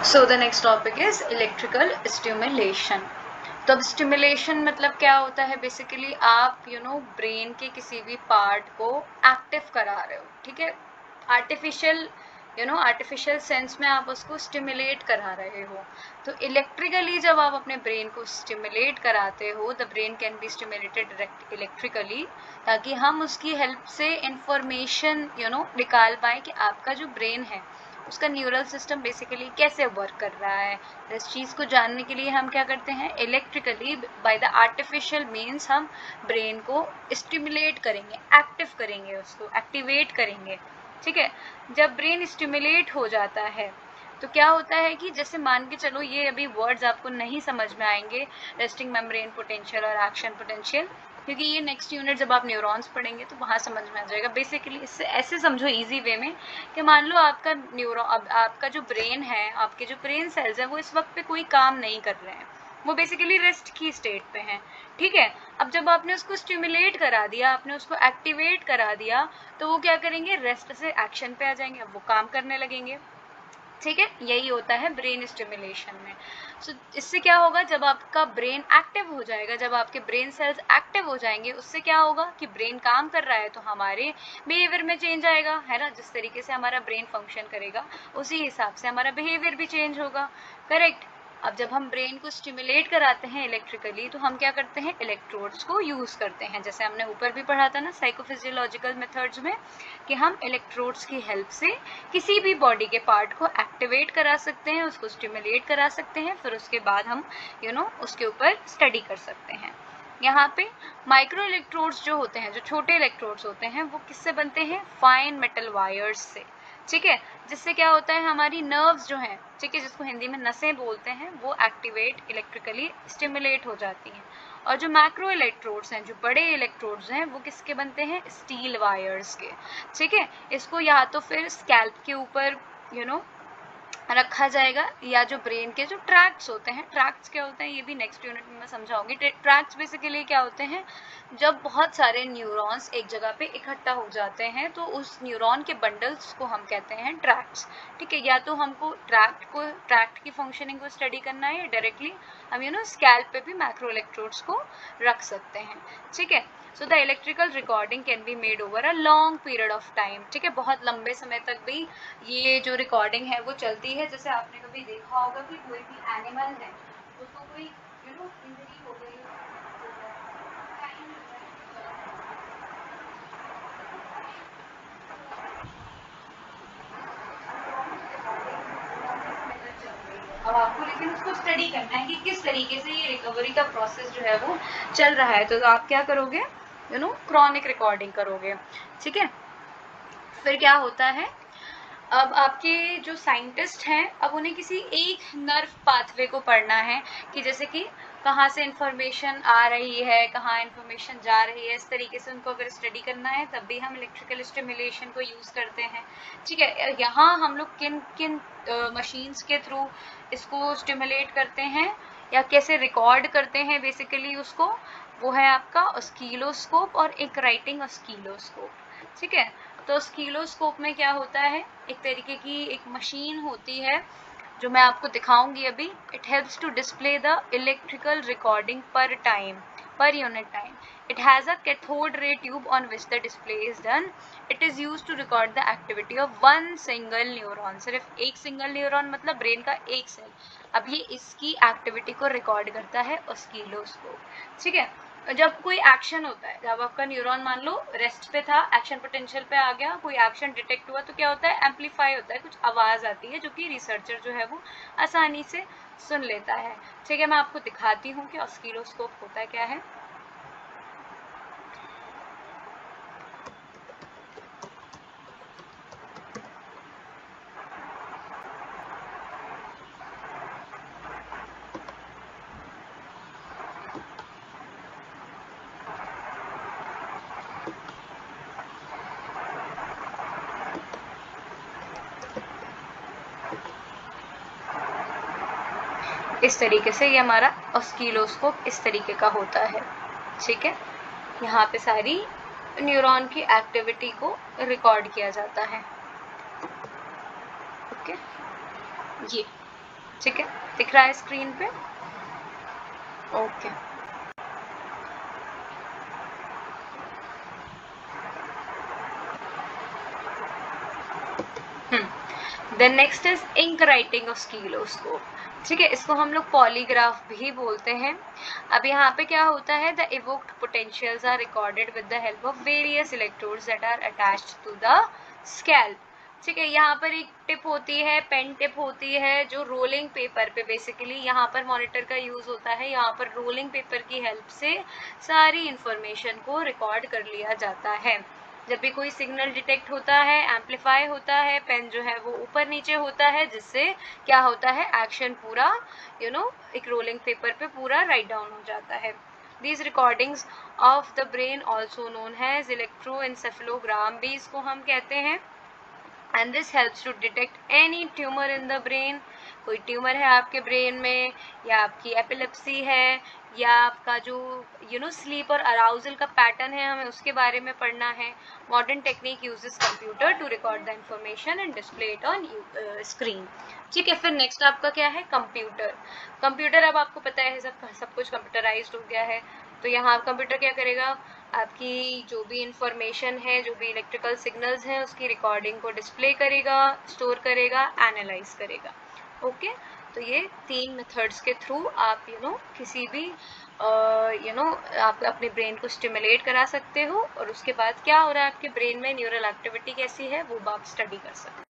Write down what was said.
So the next topic is electrical stimulation. तो अब stimulation मतलब क्या होता है? बेसिकली आप ब्रेन के किसी भी पार्ट को एक्टिव करा रहे हो, ठीक है, आर्टिफिशियल सेंस में आप उसको स्टिमुलेट करा रहे हो। तो इलेक्ट्रिकली जब आप अपने ब्रेन को स्टिमुलेट कराते हो, the brain can be stimulated electrically, ताकि हम उसकी हेल्प से इंफॉर्मेशन निकाल पाए कि आपका जो ब्रेन है उसका न्यूरल सिस्टम बेसिकली कैसे वर्क कर रहा है। इस चीज को जानने के लिए हम क्या करते हैं, electrically by the artificial means हम ब्रेन को स्टिमुलेट करेंगे, एक्टिव करेंगे, उसको एक्टिवेट करेंगे, ठीक है। जब ब्रेन स्टिमुलेट हो जाता है तो क्या होता है कि जैसे मान के चलो, ये अभी वर्ड्स आपको नहीं समझ में आएंगे, रेस्टिंग मेम्ब्रेन पोटेंशियल और एक्शन पोटेंशियल, क्योंकि ये नेक्स्ट यूनिट जब आप न्यूरॉन्स पढ़ेंगे तो वहाँ समझ में आ जाएगा। बेसिकली इससे ऐसे समझो इजी वे में कि मान लो आपका आपका जो ब्रेन है, आपके जो ब्रेन सेल्स हैं वो इस वक्त पे कोई काम नहीं कर रहे हैं, वो बेसिकली रेस्ट की स्टेट पे हैं, ठीक है। अब जब आपने उसको स्टिमुलेट करा दिया, आपने उसको एक्टिवेट करा दिया, तो वो क्या करेंगे, रेस्ट से एक्शन पे आ जाएंगे, अब वो काम करने लगेंगे, ठीक है। यही होता है ब्रेन स्टिमुलेशन में। सो इससे क्या होगा, जब आपका ब्रेन एक्टिव हो जाएगा, जब आपके ब्रेन सेल्स एक्टिव हो जाएंगे, उससे क्या होगा कि ब्रेन काम कर रहा है तो हमारे बिहेवियर में चेंज आएगा, है ना। जिस तरीके से हमारा ब्रेन फंक्शन करेगा उसी हिसाब से हमारा बिहेवियर भी चेंज होगा, करेक्ट। अब जब हम ब्रेन को स्टिमुलेट कराते हैं इलेक्ट्रिकली, तो हम क्या करते हैं, इलेक्ट्रोड्स को यूज करते हैं, जैसे हमने ऊपर भी पढ़ा था ना साइकोफिजियोलॉजिकल मेथड्स में, कि हम इलेक्ट्रोड्स की हेल्प से किसी भी बॉडी के पार्ट को एक्टिवेट करा सकते हैं, उसको स्टिमुलेट करा सकते हैं, फिर उसके बाद हम उसके ऊपर स्टडी कर सकते हैं। यहाँ पे माइक्रो इलेक्ट्रोड्स जो होते हैं, जो छोटे इलेक्ट्रोड्स होते हैं, वो किससे बनते हैं, फाइन मेटल वायर्स से, ठीक है। जिससे क्या होता है, हमारी नर्व्स जो हैं, ठीक है, जिसको हिंदी में नसें बोलते हैं, वो एक्टिवेट इलेक्ट्रिकली स्टिमुलेट हो जाती हैं। और जो मैक्रो इलेक्ट्रोड्स हैं, जो बड़े इलेक्ट्रोड्स हैं, वो किसके बनते हैं, स्टील वायर्स के, ठीक है। इसको या तो फिर स्कैल्प के ऊपर रखा जाएगा, या जो ब्रेन के जो ट्रैक्ट्स होते हैं, ट्रैक्ट्स क्या होते हैं ये भी नेक्स्ट यूनिट में मैं समझाऊंगी। ट्रैक्ट्स बेसिकली क्या होते हैं, जब बहुत सारे न्यूरॉन्स एक जगह पे इकट्ठा हो जाते हैं तो उस न्यूरॉन के बंडल्स को हम कहते हैं ट्रैक्ट्स, ठीक है। या तो हमको ट्रैक्ट की फंक्शनिंग को स्टडी करना है, या डायरेक्टली हम स्कैल्प पे भी मैक्रो इलेक्ट्रोड्स को रख सकते हैं, ठीक है। So the electrical recording can be made over a long period of time, ठीक है। बहुत लंबे समय तक भी ये जो रिकॉर्डिंग है वो चलती है। जैसे आपने कभी देखा होगा कि कोई भी एनिमल है, उसको कोई इंजरी हो गई, अब आपको लेकिन उसको स्टडी करना है कि किस तरीके से ये रिकवरी का प्रोसेस जो है वो चल रहा है। तो आप क्या करोगे, क्रॉनिक रिकॉर्डिंग करोगे, ठीक है। फिर क्या होता है, अब आपके जो साइंटिस्ट हैं, अब उन्हें किसी एक नर्व पाथवे को पढ़ना है, कि जैसे कि कहाँ से इंफॉर्मेशन आ रही है, कहाँ इंफॉर्मेशन जा रही है, इस तरीके से उनको अगर स्टडी करना है तब भी हम इलेक्ट्रिकल स्टिमुलेशन को यूज करते हैं, ठीक है। यहाँ हम लोग किन किन मशीन्स के थ्रू इसको स्टिमुलेट करते हैं या कैसे रिकॉर्ड करते हैं, बेसिकली उसको, वो है आपका ऑस्किलोस्कोप और एक राइटिंग ऑस्किलोस्कोप, ठीक है। तो ऑस्किलोस्कोप में क्या होता है, एक तरीके की एक मशीन होती है जो मैं आपको दिखाऊंगी अभी। It helps to display the electrical recording per unit time. It has a cathode ray tube on which the display is done. It is used to record the activity of one single neuron. सिर्फ एक single neuron मतलब brain का एक cell. अब ये इसकी activity को record करता है ऑस्किलोस्कोप, ठीक है। जब कोई एक्शन होता है, जब आपका न्यूरॉन मान लो रेस्ट पे था, एक्शन पोटेंशियल पे आ गया, कोई एक्शन डिटेक्ट हुआ, तो क्या होता है, एम्पलीफाई होता है, कुछ आवाज आती है जो कि रिसर्चर जो है वो आसानी से सुन लेता है, ठीक है। मैं आपको दिखाती हूँ कि ऑस्किलोस्कोप होता क्या है। इस तरीके से ये हमारा ऑस्किलोस्कोप इस तरीके का होता है, ठीक है। यहाँ पे सारी न्यूरॉन की एक्टिविटी को रिकॉर्ड किया जाता है, ओके। ये ठीक है, दिख रहा है स्क्रीन पे? Okay. Then next is ink writing oscilloscope. ठीक है, इसको हम लोग पॉलीग्राफ भी बोलते हैं। अब यहाँ पे क्या होता है, the evoked potentials are recorded with the help of various electrodes that are attached to the scalp. ठीक है, यहाँ पर एक टिप होती है, पेन टिप होती है, जो रोलिंग पेपर पे बेसिकली यहाँ पर मॉनिटर का यूज होता है। यहाँ पर रोलिंग पेपर की हेल्प से सारी इंफॉर्मेशन को रिकॉर्ड कर लिया जाता है। जब भी कोई सिग्नल डिटेक्ट होता है, एम्पलीफाई होता है, पेन जो है वो ऊपर नीचे होता है, जिससे क्या होता है, एक्शन पूरा एक रोलिंग पेपर पे पूरा राइट डाउन हो जाता है। These recordings of the brain also known as electroencephalogram भी इसको हम कहते हैं। and this helps to detect any tumor in the brain। कोई ट्यूमर है आपके ब्रेन में, या आपकी एपिलेप्सी है, या आपका जो स्लीप और अराउजल का पैटर्न है, हमें उसके बारे में पढ़ना है। Modern technique uses computer to record the information and display it on screen. ठीक है, फिर नेक्स्ट आपका क्या है, कंप्यूटर। कंप्यूटर अब आपको पता है सब कुछ कंप्यूटराइज्ड हो गया है। तो यहाँ कंप्यूटर क्या करेगा, आपकी जो भी इंफॉर्मेशन है, जो भी इलेक्ट्रिकल सिग्नल्स हैं, उसकी रिकॉर्डिंग को डिस्प्ले करेगा, स्टोर करेगा, एनालाइज करेगा। ओके, तो ये 3 मेथड्स के थ्रू आप किसी भी आप अपने ब्रेन को स्टिमुलेट करा सकते हो, और उसके बाद क्या हो रहा है आपके ब्रेन में, न्यूरल एक्टिविटी कैसी है, वो आप स्टडी कर सकते हो।